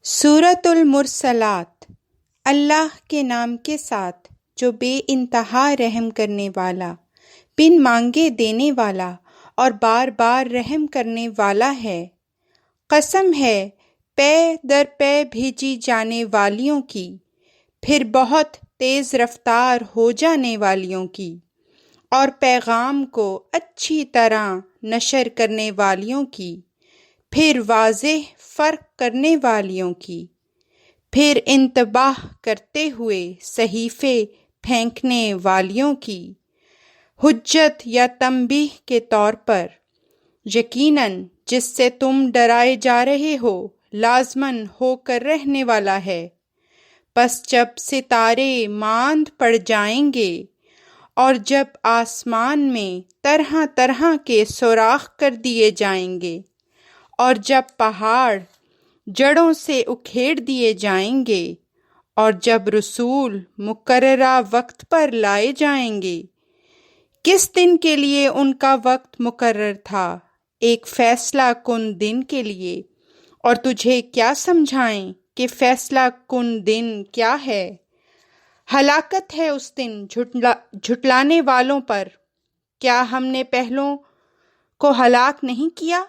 سورۃ المرسلات۔ اللہ کے نام کے ساتھ جو بے انتہا رحم کرنے والا، بن مانگے دینے والا اور بار بار رحم کرنے والا ہے۔ قسم ہے پے در پے بھیجی جانے والیوں کی، پھر بہت تیز رفتار ہو جانے والیوں کی، اور پیغام کو اچھی طرح نشر کرنے والیوں کی، پھر واضح فرق کرنے والیوں کی، پھر انتباہ کرتے ہوئے صحیفے پھینکنے والیوں کی، حجت یا تنبیہ کے طور پر۔ یقیناً جس سے تم ڈرائے جا رہے ہو لازماً ہو کر رہنے والا ہے۔ پس جب ستارے ماند پڑ جائیں گے اور جب آسمان میں طرح طرح کے سوراخ کر دیے جائیں گے، اور جب پہاڑ جڑوں سے اکھیڑ دیے جائیں گے، اور جب رسول مقررہ وقت پر لائے جائیں گے۔ کس دن کے لیے ان کا وقت مقرر تھا؟ ایک فیصلہ کن دن کے لیے۔ اور تجھے کیا سمجھائیں کہ فیصلہ کن دن کیا ہے؟ ہلاکت ہے اس دن جھٹلانے والوں پر۔ کیا ہم نے پہلوں کو ہلاک نہیں کیا؟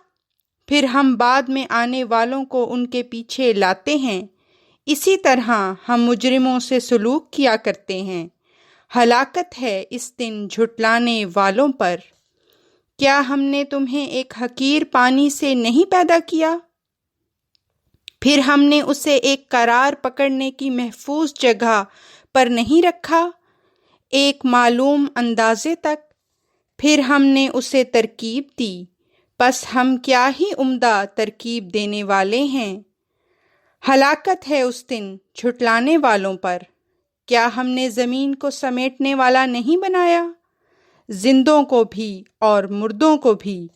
پھر ہم بعد میں آنے والوں کو ان کے پیچھے لاتے ہیں۔ اسی طرح ہم مجرموں سے سلوک کیا کرتے ہیں۔ ہلاکت ہے اس دن جھٹلانے والوں پر۔ کیا ہم نے تمہیں ایک حقیر پانی سے نہیں پیدا کیا؟ پھر ہم نے اسے ایک قرار پکڑنے کی محفوظ جگہ پر نہیں رکھا، ایک معلوم اندازے تک۔ پھر ہم نے اسے ترکیب دی، پس ہم کیا ہی عمدہ ترکیب دینے والے ہیں۔ ہلاکت ہے اس دن جھٹلانے والوں پر۔ کیا ہم نے زمین کو سمیٹنے والا نہیں بنایا، زندوں کو بھی اور مردوں کو بھی؟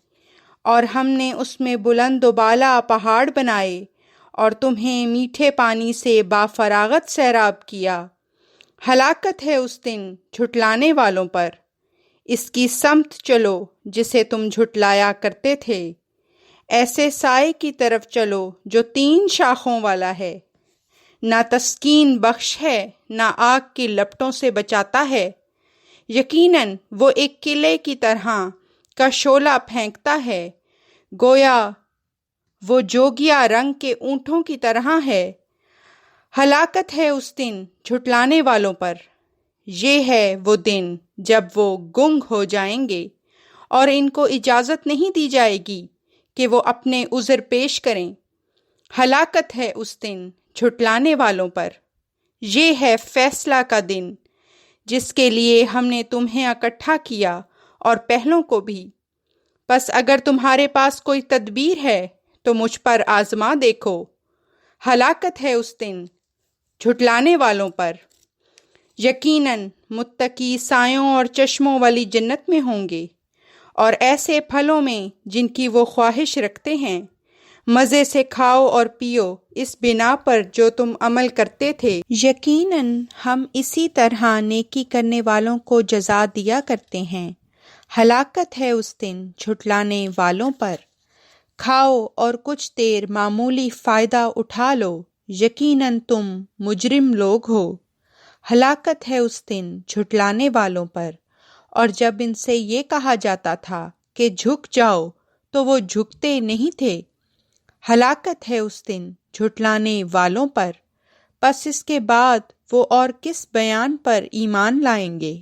اور ہم نے اس میں بلند و بالا پہاڑ بنائے اور تمہیں میٹھے پانی سے بافراغت سیراب کیا۔ ہلاکت ہے اس دن جھٹلانے والوں پر۔ اس کی سمت چلو جسے تم جھٹلایا کرتے تھے، ایسے سائے کی طرف چلو جو 3 شاخوں والا ہے، نہ تسکین بخش ہے نہ آگ کی لپٹوں سے بچاتا ہے۔ یقیناً وہ ایک قلعے کی طرح کا شعلہ پھینکتا ہے، گویا وہ جوگیا رنگ کے اونٹوں کی طرح ہے۔ ہلاکت ہے اس دن جھٹلانے والوں پر۔ یہ ہے وہ دن جب وہ گنگ ہو جائیں گے اور ان کو اجازت نہیں دی جائے گی کہ وہ اپنے عذر پیش کریں۔ ہلاکت ہے اس دن جھٹلانے والوں پر۔ یہ ہے فیصلہ کا دن جس کے لیے ہم نے تمہیں اکٹھا کیا اور پہلوں کو بھی۔ پس اگر تمہارے پاس کوئی تدبیر ہے تو مجھ پر آزما دیکھو۔ ہلاکت ہے اس دن جھٹلانے والوں پر۔ یقیناً متقی سایوں اور چشموں والی جنت میں ہوں گے، اور ایسے پھلوں میں جن کی وہ خواہش رکھتے ہیں۔ مزے سے کھاؤ اور پیو اس بنا پر جو تم عمل کرتے تھے۔ یقیناً ہم اسی طرح نیکی کرنے والوں کو جزا دیا کرتے ہیں۔ ہلاکت ہے اس دن جھٹلانے والوں پر۔ کھاؤ اور کچھ دیر معمولی فائدہ اٹھا لو، یقیناً تم مجرم لوگ ہو۔ ہلاکت ہے اس دن جھٹلانے والوں پر۔ اور جب ان سے یہ کہا جاتا تھا کہ جھک جاؤ تو وہ جھکتے نہیں تھے۔ ہلاکت ہے اس دن جھٹلانے والوں پر۔ پس اس کے بعد وہ اور کس بیان پر ایمان لائیں گے؟